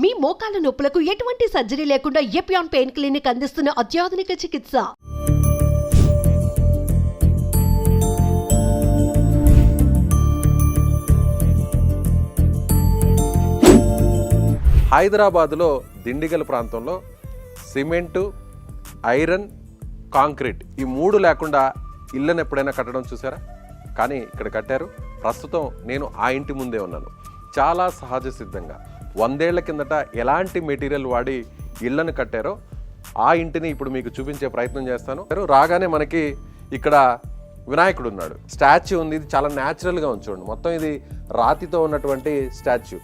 మీ మోకాల నొప్పులకు ఎటువంటి సర్జరీ లేకుండా ఎపియాన్ పెయిన్ క్లినిక్ అందిస్తున్న అత్యాధునిక చికిత్స. హైదరాబాద్లో దిండిగల్ ప్రాంతంలో సిమెంటు, ఐరన్, కాంక్రీట్ ఈ మూడు లేకుండా ఇళ్ళను ఎప్పుడైనా కట్టడం చూసారా? కానీ ఇక్కడ కట్టారు. ప్రస్తుతం నేను ఆ ఇంటి ముందే ఉన్నాను. చాలా సహజ సిద్ధంగా 100 ఏళ్ల కిందట ఎలాంటి మెటీరియల్ వాడి ఇళ్లను కట్టారో ఆ ఇంటిని ఇప్పుడు మీకు చూపించే ప్రయత్నం చేస్తాను. రాగానే మనకి ఇక్కడ వినాయకుడు ఉన్నాడు, స్టాచ్యూ ఉంది. ఇది చాలా న్యాచురల్గా ఉంది చూడండి. మొత్తం ఇది రాతితో ఉన్నటువంటి స్టాచ్యూ.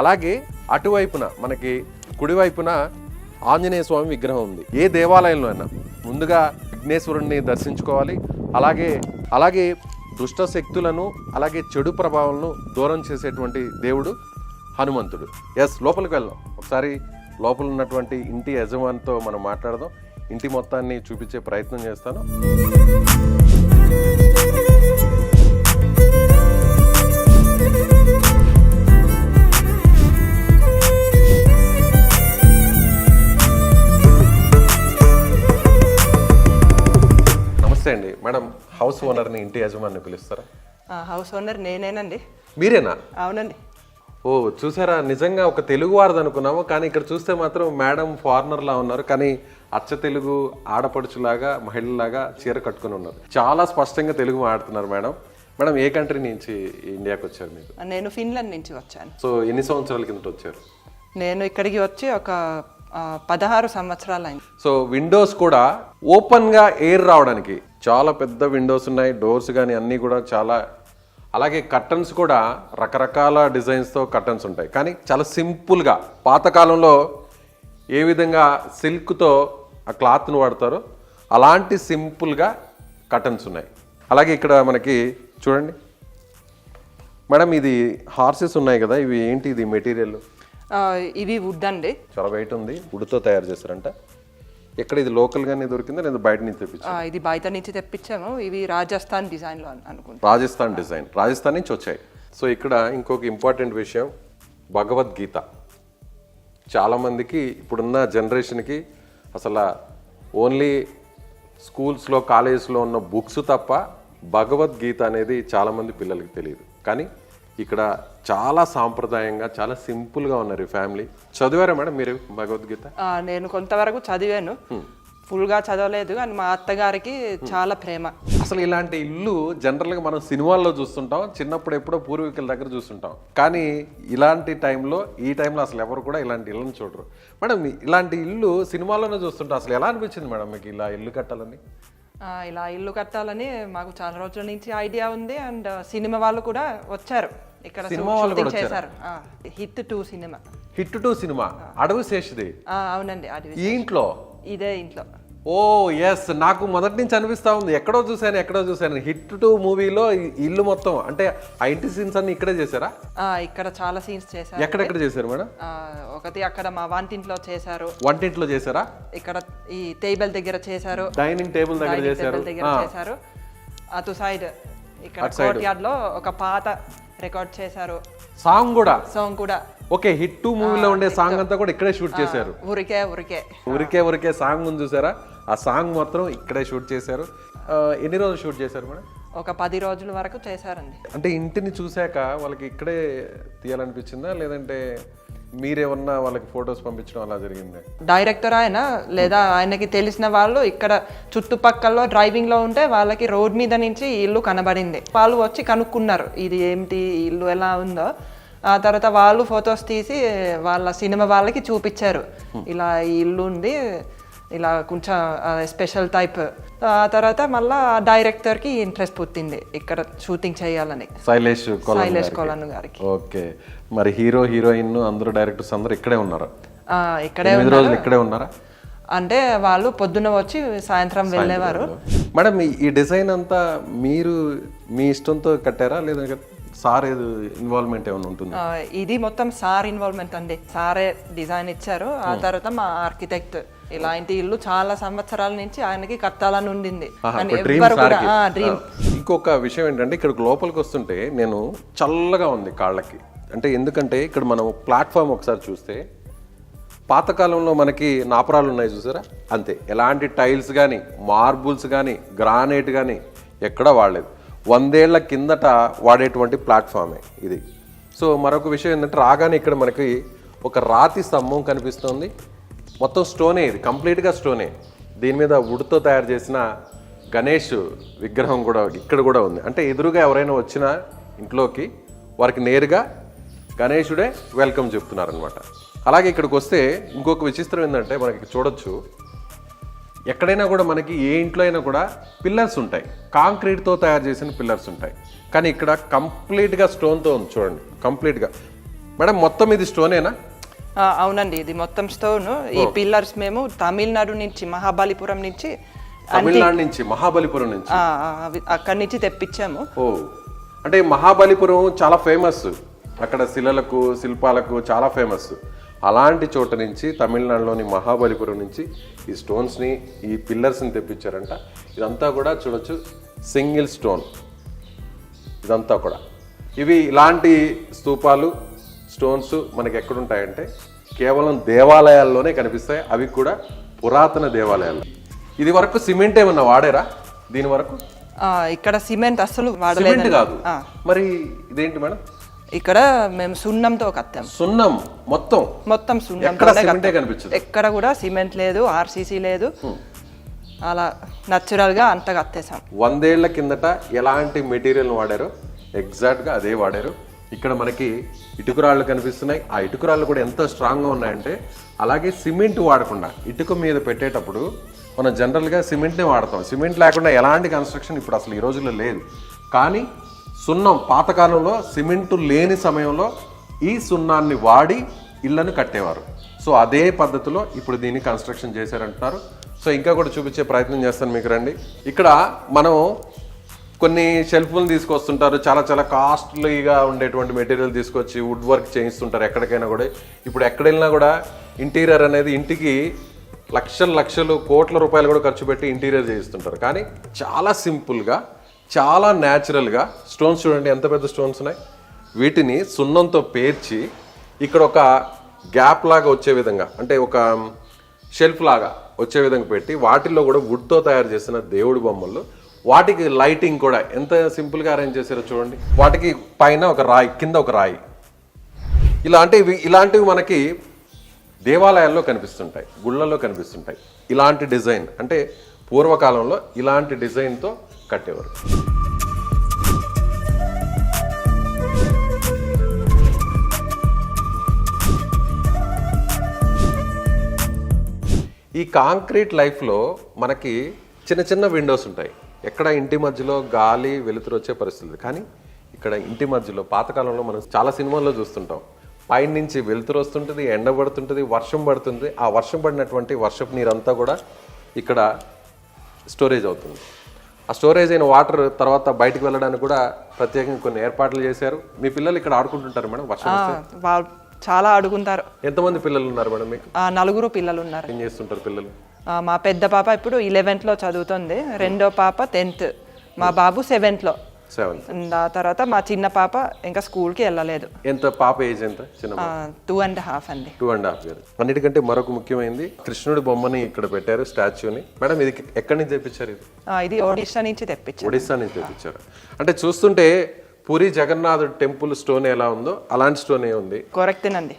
అలాగే అటువైపున మనకి కుడివైపున ఆంజనేయ స్వామి విగ్రహం ఉంది. ఏ దేవాలయంలో అయినా ముందుగా విఘ్నేశ్వరుణ్ణి దర్శించుకోవాలి. అలాగే దుష్ట శక్తులను అలాగే చెడు ప్రభావాలను దూరం చేసేటువంటి దేవుడు హనుమంతుడు. లోపలికి వెళ్దాం. ఒకసారి లోపల ఉన్నటువంటి ఇంటి యజమానితో మనం మాట్లాడదాం. ఇంటి మొత్తాన్ని చూపించే ప్రయత్నం చేస్తాను. నమస్తే అండి మేడం. హౌస్ ఓనర్ని, ఇంటి యజమాని పిలుస్తారా? హౌస్ ఓనర్ నేనేనండి. మీరేనా? అవునండి. ఓ చూసారా, నిజంగా ఒక తెలుగు వారిది అనుకున్నాము. కానీ ఇక్కడ చూస్తే మాత్రం మేడం ఫారినర్లా ఉన్నారు. కానీ అచ్చ తెలుగు ఆడపడుచులాగా, మహిళలాగా చీర కట్టుకుని ఉన్నారు. చాలా స్పష్టంగా తెలుగు మాట్లాడుతున్నారు మేడం. మేడం ఏ కంట్రీ నుంచి ఇండియాకి వచ్చారు మీరు? నేను ఫిన్లాండ్ నుంచి వచ్చాను. సో ఎన్ని సంవత్సరాల కిందట వచ్చారు? నేను ఇక్కడికి వచ్చి ఒక 16 సంవత్సరాలు అయింది. సో విండోస్ కూడా ఓపెన్గా ఎయిర్ రావడానికి చాలా పెద్ద విండోస్ ఉన్నాయి. డోర్స్ కానీ అన్నీ కూడా చాలా. అలాగే కర్టన్స్ కూడా రకరకాల డిజైన్స్తో కర్టన్స్ ఉంటాయి. కానీ చాలా సింపుల్గా పాతకాలంలో ఏ విధంగా సిల్క్తో ఆ క్లాత్ను వాడతారో అలాంటి సింపుల్గా కర్టన్స్ ఉన్నాయి. అలాగే ఇక్కడ మనకి చూడండి మేడం, ఇది హార్సెస్ ఉన్నాయి కదా, ఇవి ఏంటి? ఇది మెటీరియల్ ఇవి వుడ్ అండి. చాలా వెయిట్ ఉంది. వుడ్తో తయారు చేస్తారంట. ఎక్కడ ఇది లోకల్గానే దొరికిందా లేదా బయట నుంచి తెప్పించారు? ఇది బయట నుంచి తెప్పించాము. ఇవి రాజస్థాన్ డిజైన్లో అనుకుంటా. రాజస్థాన్ డిజైన్, రాజస్థాన్ నుంచి వచ్చాయి. సో ఇక్కడ ఇంకొక ఇంపార్టెంట్ విషయం, భగవద్గీత. చాలామందికి ఇప్పుడున్న జనరేషన్కి అసలు ఓన్లీ స్కూల్స్లో, కాలేజెస్లో ఉన్న బుక్స్ తప్ప భగవద్గీత అనేది చాలామంది పిల్లలకి తెలియదు. కానీ ఇక్కడ చాలా సాంప్రదాయంగా, చాలా సింపుల్గా ఉన్నారు ఈ ఫ్యామిలీ. చదివారా మేడం మీరు భగవద్గీత? నేను కొంతవరకు చదివాను, ఫుల్గా చదవలేదు. కానీ మా అత్తగారికి చాలా ప్రేమ. అసలు ఇలాంటి ఇల్లు జనరల్గా మనం సినిమాల్లో చూస్తుంటాం, చిన్నప్పుడు ఎప్పుడో పూర్వీకుల దగ్గర చూస్తుంటాం. కానీ ఇలాంటి టైంలో, ఈ టైంలో అసలు ఎవరు కూడా ఇలాంటి ఇళ్ళని చూడరు. మేడం ఇలాంటి ఇల్లు సినిమాల్లోనే చూస్తుంటాం. అసలు ఎలా అనిపించింది మేడం మీకు ఇలా ఇల్లు కట్టాలని? ఇలా ఇల్లు కట్టాలని మాకు చాలా రోజుల నుంచి ఐడియా ఉంది. అండ్ సినిమా వాళ్ళు కూడా వచ్చారు ఇక్కడ, షూటింగ్ చేశారు. Hit 2 cinema. హిట్ 2 సినిమా అడవి శేషుది. అవునండి, అడవి. ఈ ఇంట్లో, ఇదే ఇంట్లో. ఓ ఎస్, నాకు మొదటి నుంచి అనిపిస్తా ఉంది ఎక్కడో చూసాను. హిట్ 2 మూవీలో ఇల్లు మొత్తం అంటే ఆ ఇంటి సీన్స్ అన్ని ఇక్కడే చేశారా? ఇక్కడ చాలా సీన్స్ చేశారు. ఎక్కడెక్కడ చేశారు మేడం? ఒకటి అక్కడ మా వంటింట్లో చేశారు. వంటింట్లో చేశారా? ఇక్కడ ఈ టేబుల్ దగ్గర చేశారు. డైనింగ్ టేబుల్ దగ్గర చేశారు. అటు సైడ్ ఇక్కడ కోర్ట్ యార్డ్ లో ఒక పాత రికార్డ్ చేశారు. సాంగ్ కూడా ఓకే. హిట్ 2 మూవీలో ఉండే సాంగ్ అంతా కూడా ఇక్కడే షూట్ చేశారు. ఊరికే సాంగ్ ఉంది చూసారా? ఆ సాంగ్ మాత్రం ఇక్కడే షూట్ చేశారు. ఎన్ని రోజులు షూట్ చేశారు మేడం? ఒక 10 రోజుల వరకు చేశారండి. అంటే ఇంటిని చూశాక వాళ్ళకి ఇక్కడే తీయాలనిపించిందా, లేదంటే మీరేమన్నా వాళ్ళకి ఫొటోస్ పంపించడం అలా జరిగింది? డైరెక్టర్ ఆయన లేదా ఆయనకి తెలిసిన వాళ్ళు ఇక్కడ చుట్టుపక్కల డ్రైవింగ్ లో ఉంటే వాళ్ళకి రోడ్ మీద నుంచి ఇల్లు కనబడింది. వాళ్ళు వచ్చి కనుక్కున్నారు ఇది ఏంటి, ఇల్లు ఎలా ఉందో. ఆ తర్వాత వాళ్ళు ఫొటోస్ తీసి వాళ్ళ సినిమా వాళ్ళకి చూపించారు. ఇలా ఈ ఇల్లు ఉంది, ఇలా కొంచెం స్పెషల్ టైప్. ఆ తర్వాత మళ్ళా డైరెక్టర్కి ఇంట్రెస్ట్ పుట్టింది ఇక్కడ షూటింగ్ చేయాలని, శైలేష్ కొలన్ గారికి. ఓకే, మరి హీరో, హీరోయిన్ అందరూ, డైరెక్టర్స్ అందరూ ఇక్కడే ఉన్నారు? ఇక్కడే ఉన్నారా? అంటే వాళ్ళు పొద్దున్న వచ్చి సాయంత్రం వెళ్ళేవారు. మేడం ఈ డిజైన్ అంతా మీరు మీ ఇష్టంతో కట్టారా, లేదా సార్ ఇన్వాల్వ్మెంట్ ఏమైనా ఉంటుంది? ఇది మొత్తం సార్ ఇన్వాల్వ్మెంట్ అండి. సారే డిజైన్ ఇచ్చారు. ఆ తర్వాత మా ఆర్కిటెక్ట్ ఇలాంటి ఇల్లు చాలా సంవత్సరాల నుంచి ఆయనకి కట్టాలని ఉండింది. ఇంకొక విషయం ఏంటంటే ఇక్కడ లోపలికి వస్తుంటే నేను చల్లగా ఉంది కాళ్ళకి. అంటే ఎందుకంటే ఇక్కడ మనం ప్లాట్ఫామ్ ఒకసారి చూస్తే పాతకాలంలో మనకి నాపరాలు ఉన్నాయి చూసారా, అంతే. ఎలాంటి టైల్స్ కానీ మార్బుల్స్ కానీ గ్రానైట్ కానీ ఎక్కడా వాడలేదు. 100 ఏళ్ల కిందట వాడేటువంటి ప్లాట్ఫామే ఇది. సో మరొక విషయం ఏంటంటే, రాగానే ఇక్కడ మనకి ఒక రాతి స్తంభం కనిపిస్తుంది. మొత్తం స్టోనే, ఇది కంప్లీట్గా స్టోనే. దీని మీద వుడ్తో తయారు చేసిన గణేష్ విగ్రహం కూడా ఇక్కడ కూడా ఉంది. అంటే ఎదురుగా ఎవరైనా వచ్చినా ఇంట్లోకి వారికి నేరుగా గణేశుడే వెల్కమ్ చెప్తున్నారనమాట. అలాగే ఇక్కడికి వస్తే ఇంకొక విచిత్రం ఏంటంటే, మనకి చూడొచ్చు, ఎక్కడైనా కూడా మనకి ఏ ఇంట్లో అయినా కూడా పిల్లర్స్ ఉంటాయి, కాంక్రీట్తో తయారు చేసిన పిల్లర్స్ ఉంటాయి. కానీ ఇక్కడ కంప్లీట్గా స్టోన్తో ఉంది చూడండి, కంప్లీట్గా. మేడం మొత్తం ఇది స్టోనేనా? అవునండి, ఇది మొత్తం స్టోన్. ఈ పిల్లర్స్ మేము తమిళనాడు నుంచి, మహాబలిపురం నుంచి, తమిళనాడు నుంచి, మహాబలిపురం నుంచి, అక్కడి నుంచి తెప్పించాము. ఓ, అంటే మహాబలిపురం చాలా ఫేమస్, అక్కడ శిలలకు శిల్పాలకు చాలా ఫేమస్. అలాంటి చోట నుంచి, తమిళనాడులోని మహాబలిపురం నుంచి ఈ స్టోన్స్ని, ఈ పిల్లర్స్ని తెప్పించారంట. ఇదంతా కూడా చూడొచ్చు, సింగిల్ స్టోన్ ఇదంతా కూడా. ఇవి ఇలాంటి స్తూపాలు, స్టోన్స్ మనకి ఎక్కడుంటాయంటే కేవలం దేవాలయాల్లోనే కనిపిస్తాయి, అవి కూడా పురాతన దేవాలయాలు. ఇది వరకు సిమెంట్ ఏమన్నా వాడారా దీని వరకు? ఇక్కడ సిమెంట్ అసలు వాడలేదు. సిమెంట్ కాదు, మరి ఇదేంటి మేడం? ఇక్కడ మేము సున్నంతో కట్టాం. సున్నం మొత్తం సున్నం, ఎక్కడ కూడా సిమెంట్ లేదు, ఆర్సీసీ లేదు, అలా న్యాచురల్ గా అంతా కట్టేసాం. 100 ఏళ్ల కిందట ఎలాంటి మెటీరియల్ వాడారో ఎగ్జాక్ట్గా అదే వాడారు. ఇక్కడ మనకి ఇటుకరాళ్ళు కనిపిస్తున్నాయి. ఆ ఇటుకరాళ్ళు కూడా ఎంత స్ట్రాంగ్గా ఉన్నాయంటే, అలాగే సిమెంట్ వాడకుండా ఇటుక మీద పెట్టేటప్పుడు మనం జనరల్గా సిమెంట్నే వాడతాం. సిమెంట్ లేకుండా ఎలాంటి కన్స్ట్రక్షన్ ఇప్పుడు అసలు ఈ రోజుల్లో లేదు. కానీ సున్నం, పాతకాలంలో సిమెంటు లేని సమయంలో ఈ సున్నాన్ని వాడి ఇళ్లను కట్టేవారు. సో అదే పద్ధతిలో ఇప్పుడు దీన్ని కన్స్ట్రక్షన్ చేశారంటున్నారు. సో ఇంకా కూడా చూపించే ప్రయత్నం చేస్తాను మీకు, రండి. ఇక్కడ మనం కొన్ని షెల్ఫ్లను తీసుకొస్తుంటారు, చాలా చాలా కాస్ట్లీగా ఉండేటువంటి మెటీరియల్ తీసుకొచ్చి వుడ్ వర్క్ చేయిస్తుంటారు ఎక్కడికైనా కూడా. ఇప్పుడు ఎక్కడ వెళ్ళినా కూడా ఇంటీరియర్ అనేది ఇంటికి లక్షలు కోట్ల రూపాయలు కూడా ఖర్చు పెట్టి ఇంటీరియర్ చేయిస్తుంటారు. కానీ చాలా సింపుల్గా, చాలా న్యాచురల్గా స్టోన్స్ చూడండి, ఎంత పెద్ద స్టోన్స్ ఉన్నాయి. వీటిని సున్నంతో పేర్చి ఇక్కడ ఒక గ్యాప్ లాగా వచ్చే విధంగా, అంటే ఒక షెల్ఫ్ లాగా వచ్చే విధంగా పెట్టి, వాటిల్లో కూడా వుడ్తో తయారు చేసిన దేవుడి బొమ్మలు, వాటికి లైటింగ్ కూడా ఎంత సింపుల్గా అరేంజ్ చేశారో చూడండి. వాటికి పైన ఒక రాయి, కింద ఒక రాయి. ఇలాంటివి మనకి దేవాలయాల్లో కనిపిస్తుంటాయి, గుళ్ళల్లో కనిపిస్తుంటాయి. ఇలాంటి డిజైన్ అంటే పూర్వకాలంలో ఇలాంటి డిజైన్తో కట్టేవారు. ఈ కాంక్రీట్ లైఫ్లో మనకి చిన్న చిన్న విండోస్ ఉంటాయి. ఎక్కడ ఇంటి మధ్యలో గాలి వెలుతురు వచ్చే పరిస్థితి. కానీ ఇక్కడ ఇంటి మధ్యలో పాతకాలంలో మనం చాలా సినిమాల్లో చూస్తుంటాం, పైన నుంచి వెలుతురు వస్తుంటుంది, ఎండ పడుతుంటుంది, వర్షం పడుతుంది. ఆ వర్షం పడినటువంటి వర్షపు నీరంతా కూడా ఇక్కడ స్టోరేజ్ అవుతుంది. ఆ స్టోరేజ్ అయిన వాటర్ తర్వాత బయటకు వెళ్ళడానికి కూడా ప్రత్యేకంగా కొన్ని ఏర్పాట్లు చేశారు. మీ పిల్లలు ఇక్కడ ఆడుకుంటుంటారు మేడం వర్షం వస్తే? చాలా ఆడుకుంటారు. ఎంతమంది పిల్లలు ఉన్నారు మేడం మీకు? 4 పిల్లలు ఉన్నారు. ఏం చేస్తుంటారు పిల్లలు? మా పెద్ద పాప ఇప్పుడు 11th లో చదువుతుంది, రెండో పాప 10th, మా బాబు 7th లో. ఆ తర్వాత మా చిన్న పాప ఇంకా స్కూల్కి వెళ్ళలేదు. ఎంత పాప ఏజ్ ఎంత? చిన్న 2.5 అండి. 2.5 years. అన్నిటికంటే మరొక ముఖ్యమైనది, కృష్ణుడి బొమ్మని ఇక్కడ పెట్టారు, స్టాచ్యూని. మేడం ఇది ఎక్కడి నుంచి తెప్పించారు? ఇది ఒడిస్సా నుంచి తెప్పించారు. ఒడిస్సా నుంచి తెప్పించారు. అంటే చూస్తుంటే పూరి జగన్నాథుడు టెంపుల్ స్టోన్ ఎలా ఉందో అలాంటి స్టోన్ ఉంది. కరెక్టేనండి,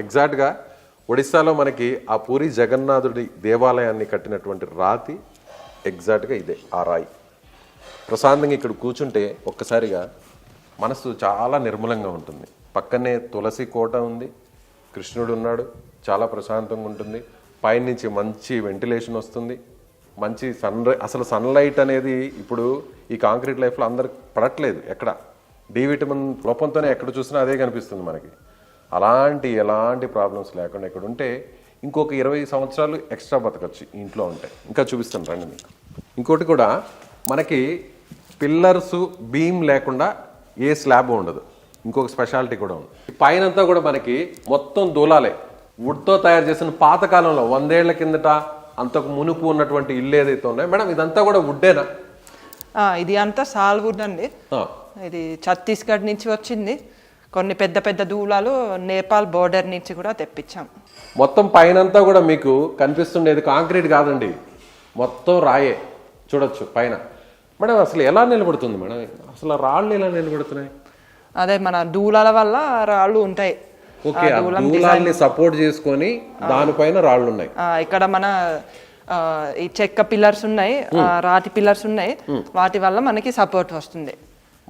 ఎగ్జాక్ట్ గా ఒడిస్సాలో మనకి ఆ పూరి జగన్నాథుడి దేవాలయాన్ని కట్టినటువంటి రాతి ఎగ్జాక్ట్గా ఇదే, ఆ రాయి. ప్రశాంతంగా ఇక్కడ కూర్చుంటే ఒక్కసారిగా మనసు చాలా నిర్మలంగా ఉంటుంది. పక్కనే తులసి కోట ఉంది, కృష్ణుడు ఉన్నాడు, చాలా ప్రశాంతంగా ఉంటుంది. పైనుంచి మంచి వెంటిలేషన్ వస్తుంది, మంచి అసలు సన్లైట్ అనేది ఇప్పుడు ఈ కాంక్రీట్ లైఫ్లో అందరికి పడట్లేదు. ఎక్కడ డి విటమిన్ లోపంతోనే ఎక్కడ చూసినా అదే కనిపిస్తుంది మనకి. ఎలాంటి ప్రాబ్లమ్స్ లేకుండా ఇక్కడ ఉంటే ఇంకొక 20 సంవత్సరాలు ఎక్స్ట్రా బతకచ్చు ఇంట్లో ఉంటే. ఇంకా చూపిస్తాను రండి మీకు. ఇంకోటి కూడా మనకి పిల్లర్స్ బీమ్ లేకుండా ఏ స్లాబ్ ఉండదు. ఇంకొక స్పెషాలిటీ కూడా ఉంది. పైనంతా కూడా మనకి మొత్తం దూలాలే, వుడ్తో తయారు చేసిన పాతకాలంలో 100 ఏళ్ల కిందట అంతకు మునుపు ఉన్నటువంటి ఇల్లు ఏదైతే ఉన్నాయో మేడం, ఇదంతా కూడా వుడ్డేనా? ఇది అంతా సాల్ వుడ్ అండి. ఇది ఛత్తీస్గఢ్ నుంచి వచ్చింది. కొన్ని పెద్ద పెద్ద దూలాలు నేపాల్ బోర్డర్ నుంచి కూడా తెప్పించాం. మొత్తం పైనంతా కూడా మీకు కనిపిస్తుండేది కాంక్రీట్ కాదండి, మొత్తం రాయే. చూడొచ్చు పైన. మేడం అసలు ఎలా నిలబడుతుంది మేడం, అసలు ఆ రాళ్ళు ఎలా నిలబడుతున్నాయి? అదే మన దూలాల వల్ల రాళ్ళు ఉంటాయి. ఓకే, ఆ దూలాల్ని సపోర్ట్ చేసుకొని దానిపైన రాళ్ళు ఉన్నాయి. ఇక్కడ మన ఈ చెక్క పిల్లర్స్ ఉన్నాయి, రాతి పిల్లర్స్ ఉన్నాయి, వాటి వల్ల మనకి సపోర్ట్ వస్తుంది.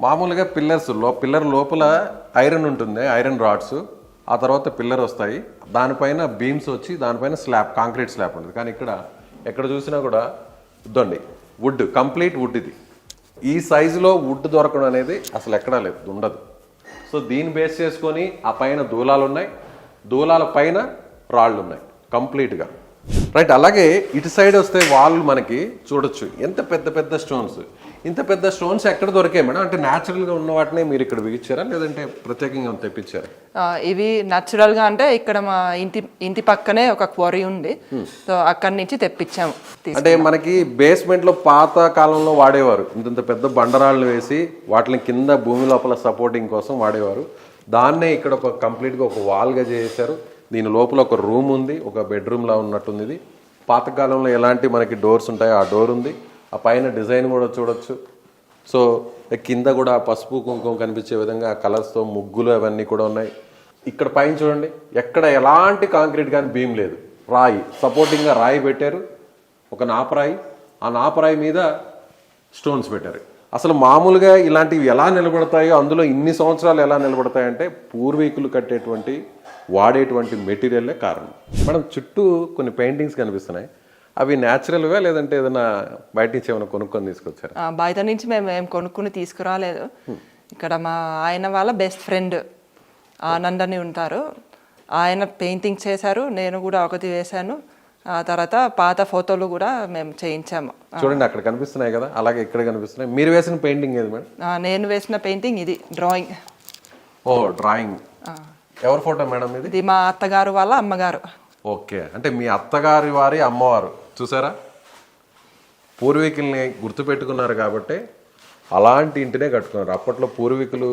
మామూలుగా పిల్లర్ లోపల ఐరన్ ఉంటుంది, ఐరన్ రాడ్స్, ఆ తర్వాత పిల్లర్ వస్తాయి, దానిపైన బీమ్స్ వచ్చి దానిపైన స్లాబ్, కాంక్రీట్ స్లాబ్ ఉంటుంది. కానీ ఇక్కడ ఎక్కడ చూసినా కూడా ఇద్దండి వుడ్, కంప్లీట్ వుడ్. ఇది ఈ సైజులో వుడ్ దొరకడం అనేది అసలు ఎక్కడా లేదు, ఉండదు. సో దీన్ని బేస్ చేసుకొని ఆ పైన దూలాలు ఉన్నాయి, దూలాల పైన రాళ్ళు ఉన్నాయి కంప్లీట్గా. రైట్. అలాగే ఇటు సైడ్ వస్తే వాళ్ళు మనకి చూడొచ్చు ఎంత పెద్ద పెద్ద స్టోన్స్. ఇంత పెద్ద స్టోన్స్ ఎక్కడ దొరికాయి మేడం? అంటే న్యాచురల్గా ఉన్న వాటినే మీరు ఇక్కడ బిగించారా లేదంటే ప్రత్యేకంగా తెప్పించారా? ఇవి న్యాచురల్గా అంటే ఇక్కడ మా ఇంటి పక్కనే ఒక క్వారీ ఉంది, సో అక్కడి నుంచి తెప్పించాము. అంటే మనకి బేస్మెంట్లో పాత కాలంలో వాడేవారు, ఇంత పెద్ద బండరాళ్ళు వేసి వాటిని కింద భూమి లోపల సపోర్టింగ్ కోసం వాడేవారు. దాన్నే ఇక్కడ ఒక కంప్లీట్గా ఒక వాల్గా చేశారు. దీని లోపల ఒక రూమ్ ఉంది, ఒక బెడ్రూమ్లా ఉన్నట్టుంది. ఇది పాతకాలంలో ఎలాంటి మనకి డోర్స్ ఉంటాయో ఆ డోర్ ఉంది. ఆ పైన డిజైన్ కూడా చూడొచ్చు. సో కింద కూడా పసుపు కుంకుమ కనిపించే విధంగా కలర్స్తో ముగ్గులు అవన్నీ కూడా ఉన్నాయి. ఇక్కడ పైన చూడండి, ఎక్కడ ఎలాంటి కాంక్రీట్ కానీ బీమ్ లేదు, రాయి సపోర్టింగ్గా రాయి పెట్టారు, ఒక నాపరాయి, ఆ నాపరాయి మీద స్టోన్స్ పెట్టారు. అసలు మామూలుగా ఇలాంటివి ఎలా నిలబడతాయో, అందులో ఇన్ని సంవత్సరాలు ఎలా నిలబడతాయంటే పూర్వీకులు కట్టేటువంటి వాడేటువంటి మెటీరియల్లే కారణం. మనం చుట్టూ కొన్ని పెయింటింగ్స్ కనిపిస్తున్నాయి, అవి న్యాచురల్గా లేదంటే ఏదైనా బయట నుంచి ఏమైనా కొనుక్కొని తీసుకొచ్చారు? బయట నుంచి మేము ఏం కొనుక్కుని తీసుకురాలేదు. ఇక్కడ మా ఆయన వాళ్ళ బెస్ట్ ఫ్రెండ్ ఆనంద్ అని ఉంటారు, ఆయన పెయింటింగ్ చేశారు, నేను కూడా ఒకటి వేశాను. ఆ తర్వాత పాత ఫోటోలు కూడా మేము చేయించాము. చూడండి అక్కడ కనిపిస్తున్నాయి కదా, అలాగే ఇక్కడ కనిపిస్తున్నాయి. మీరు వేసిన పెయింటింగ్ ఏది మేడం? నేను వేసిన పెయింటింగ్ ఇది డ్రాయింగ్. ఓ డ్రాయింగ్. ఎవరి ఫోటో మేడం ఇది? ఇది మా అత్తగారు వాళ్ళ అమ్మగారు. ఓకే, అంటే మీ అత్తగారి వారి అమ్మవారు. చూసారా, పూర్వీకుల్ని గుర్తుపెట్టుకున్నారు కాబట్టి అలాంటి ఇంటినే కట్టుకున్నారు. అప్పట్లో పూర్వీకులు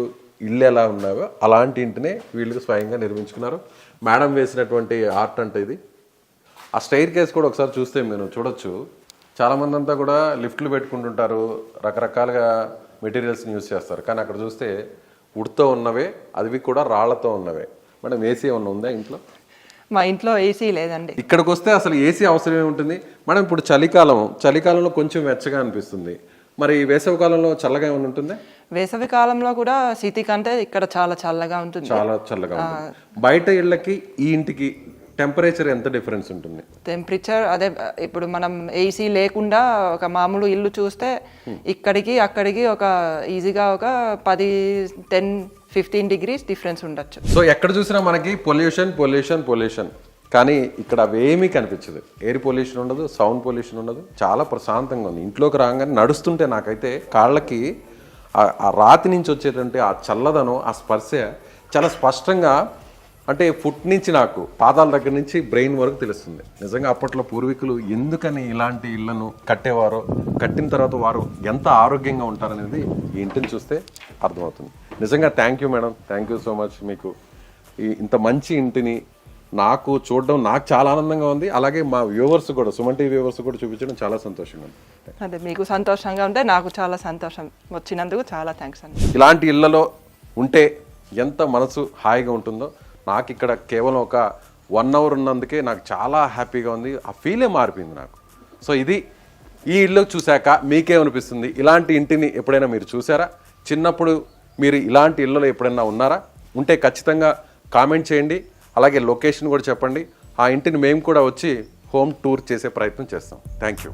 ఇల్లు ఎలా ఉన్నాయో అలాంటి ఇంటినే వీళ్ళకి స్వయంగా నిర్మించుకున్నారు. మేడం వేసినటువంటి ఆర్ట్ అంటే ఇది. ఆ స్టైర్ కేస్ కూడా ఒకసారి చూస్తే మీరు చూడొచ్చు, చాలామంది అంతా కూడా లిఫ్ట్లు పెట్టుకుంటుంటారు, రకరకాలుగా మెటీరియల్స్ని యూజ్ చేస్తారు. కానీ అక్కడ చూస్తే వుడ్తో ఉన్నవే, అవి కూడా రాళ్లతో ఉన్నవే. మేడం ఏసీ ఏమన్నా ఉందా ఇంట్లో? మా ఇంట్లో ఏసీ లేదండి. ఇక్కడికి వస్తే అసలు ఏసీ అవసరమే ఉంటుంది మేడం. ఇప్పుడు చలికాలంలో కొంచెం వెచ్చగా అనిపిస్తుంది, మరి వేసవి కాలంలో చల్లగా ఏమైనా ఉంటుందా? వేసవి కాలంలో కూడా సిటీ కంటే ఇక్కడ చాలా చల్లగా ఉంటుంది. చాలా చల్లగా ఉంటుంది. బయట ఇళ్ళకి ఈ ఇంటికి టెంపరేచర్ ఎంత డిఫరెన్స్ ఉంటుంది? టెంపరేచర్ అదే, ఇప్పుడు మనం ఏసీ లేకుండా ఒక మామూలు ఇల్లు చూస్తే ఇక్కడికి అక్కడికి ఒక ఈజీగా ఒక 10-15 డిగ్రీస్ డిఫరెన్స్ ఉండొచ్చు. సో ఎక్కడ చూసినా మనకి పొల్యూషన్, కానీ ఇక్కడ అవేమీ కనిపించదు. ఎయిర్ పొల్యూషన్ ఉండదు, సౌండ్ పొల్యూషన్ ఉండదు, చాలా ప్రశాంతంగా ఉంది. ఇంట్లోకి రాగానే నడుస్తుంటే నాకైతే కాళ్ళకి ఆ రాతి నుంచి వచ్చేటువంటి ఆ చల్లదనం, ఆ స్పర్శ చాలా స్పష్టంగా, అంటే ఫుట్ నుంచి నాకు పాదాల దగ్గర నుంచి బ్రెయిన్ వరకు తెలుస్తుంది. నిజంగా అప్పట్లో పూర్వీకులు ఎందుకని ఇలాంటి ఇళ్లను కట్టేవారో, కట్టిన తర్వాత వారు ఎంత ఆరోగ్యంగా ఉంటారనేది ఈ ఇంటిని చూస్తే అర్థమవుతుంది. నిజంగా thank you madam, thank you so much. మీకు ఇంత మంచి ఇంటిని నాకు చూడడం నాకు చాలా ఆనందంగా ఉంది. అలాగే మా వ్యూవర్స్ కూడా, సుమన్ టీవీ వ్యూవర్స్ కూడా చూపించడం చాలా సంతోషంగా ఉంది. అదే మీకు సంతోషంగా ఉంటే నాకు చాలా సంతోషం, వచ్చినందుకు చాలా థ్యాంక్స్ అండి. ఇలాంటి ఇళ్లలో ఉంటే ఎంత మనసు హాయిగా ఉంటుందో, నాకు ఇక్కడ కేవలం ఒక 1 అవర్ ఉన్నందుకే నాకు చాలా హ్యాపీగా ఉంది. ఆ ఫీలే మారిపోయింది నాకు. సో ఇది ఈ ఇల్లు చూశాక మీకేమనిపిస్తుంది? ఇలాంటి ఇంటిని ఎప్పుడైనా మీరు చూసారా? చిన్నప్పుడు మీరు ఇలాంటి ఇళ్ళలో ఎప్పుడైనా ఉన్నారా? ఉంటే ఖచ్చితంగా కామెంట్ చేయండి. అలాగే లొకేషన్ కూడా చెప్పండి. ఆ ఇంటిని మేము కూడా వచ్చి హోమ్ టూర్ చేసే ప్రయత్నం చేస్తాం. Thank you.